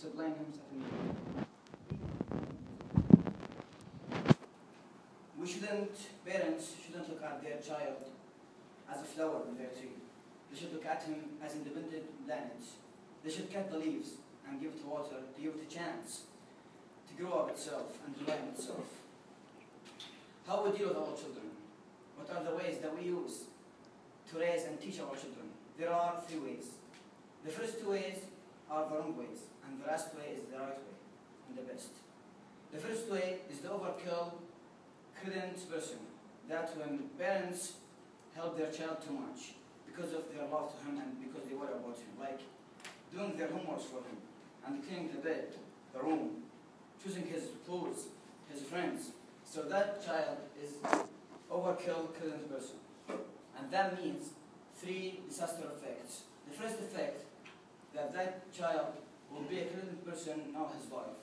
sublime himself in you. Parents shouldn't look at their child as a flower in their tree. They should look at him as independent planets. They should cut the leaves and give it water, to give it a chance to grow up itself and rely on itself. How we deal with our children? What are the ways that we use to raise and teach our children? There are 3 ways. The first 2 ways are the wrong ways, and the last way is the right way, and the best. The first way is the overkill credent person, that when parents help their child too much because of their love to him and because they worry about him, like doing their homework for him, and cleaning the bed, the room, choosing his clothes, his friends. So that child is overkill credent person. And that means 3 disaster effects. The first effect, that child will be a credent person all his life.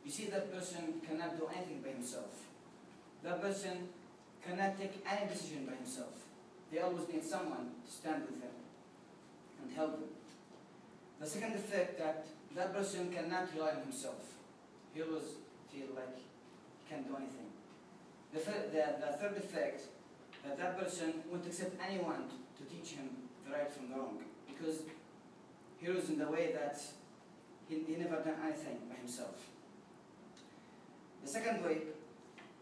You see, that person cannot do anything by himself. That person cannot take any decision by himself. They always need someone to stand with them and help them. The second effect, that person cannot rely on himself. He always feel like he can't do anything. The third effect, that person won't accept anyone to teach him the right from the wrong, because he was in the way that he never done anything by himself. The second way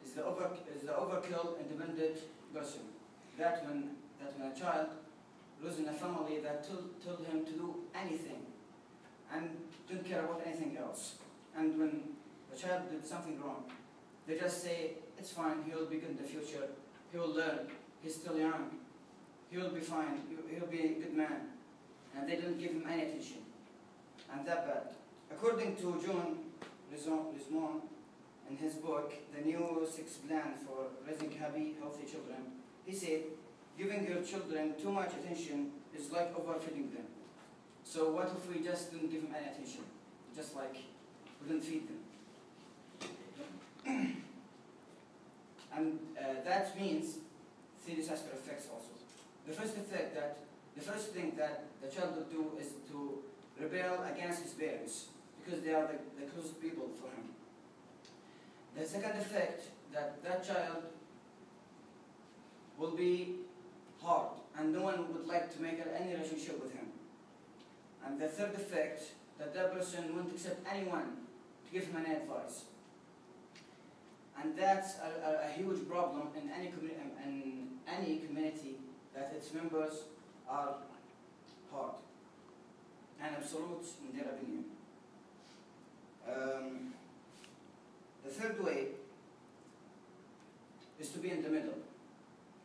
is the overkill independent person. That when a child lives in a family that told him to do anything and didn't care about anything else. And when the child did something wrong, they just say, it's fine, he will be good in the future, he will learn, he's still young, he will be fine, he'll be a good man. And they didn't give him any attention. And that bad. According to John Lismon, in his book, The New 6 Plan for Raising Happy, Healthy Children, he said, giving your children too much attention is like overfeeding them. So what if we just didn't give them any attention? Just like we didn't feed them. And that means 3 disaster effects also. The first thing that the child will do is to rebel against his parents, because they are the closest people for him. The second effect, that child will be hard, and no one would like to make any relationship with him. And the third effect, that person won't accept anyone to give him any advice. And that's a huge problem in any community, that its members are hard and absolute in their opinion. The third way is to be in the middle.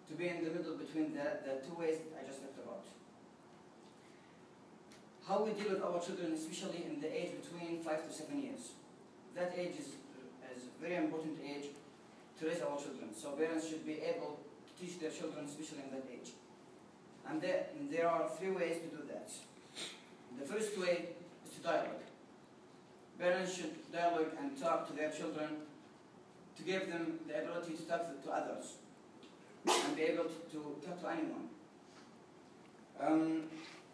To be in the middle between the 2 ways I just talked about. How we deal with our children, especially in the age between 5 to 7 years. That age is a very important age to raise our children. So parents should be able to teach their children, especially in that age. And there are 3 ways to do that. The first way is to dialogue. Parents should dialogue and talk to their children to give them the ability to talk to others and be able to talk to anyone.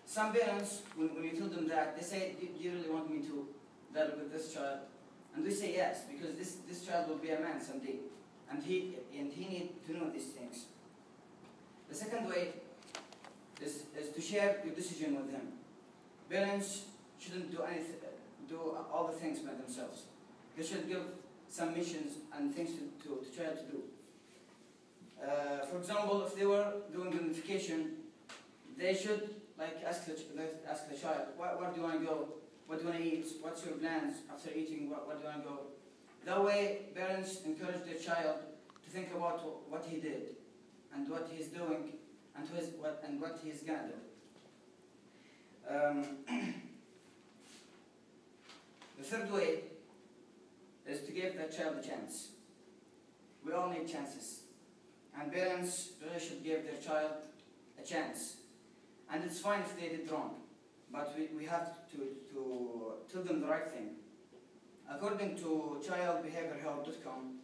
Some parents, when you tell them that, they say, do you really want me to dialogue with this child? And we say yes, because this child will be a man someday, and he needs to know these things. The second way is to share your decision with them. Parents shouldn't do all the things by themselves. They should give some missions and things to child to do. For example, if they were doing unification, they should ask the child, where do you want to go? What do you want to eat? What's your plans after eating? Where do you want to go? That way, parents encourage their child to think about what he did and what he's doing and what he's gonna do. The third way is to give that child a chance. We all need chances, and parents really should give their child a chance. And it's fine if they did wrong, but we have to tell them the right thing. According to childbehaviorhelp.com,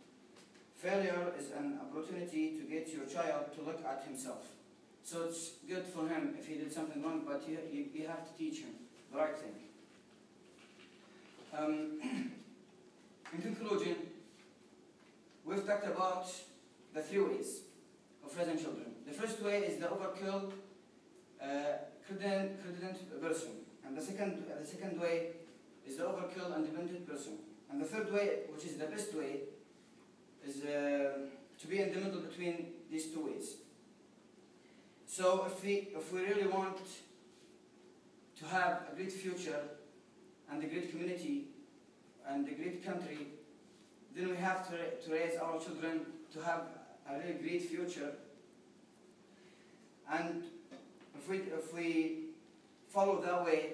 failure is an opportunity to get your child to look at himself. So it's good for him if he did something wrong, but you have to teach him the right thing. In conclusion, we've talked about the 3 ways of raising children. The first way is the overkill, credent person, and the second way is the overkill and dependent person, and the third way, which is the best way, is to be in the middle between these 2 ways. So if we really want to have a great future and a great community and a great country, then we have to raise our children to have a really great future. And if we follow that way,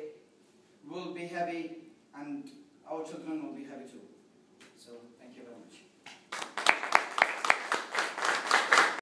we'll be happy and our children will be happy too.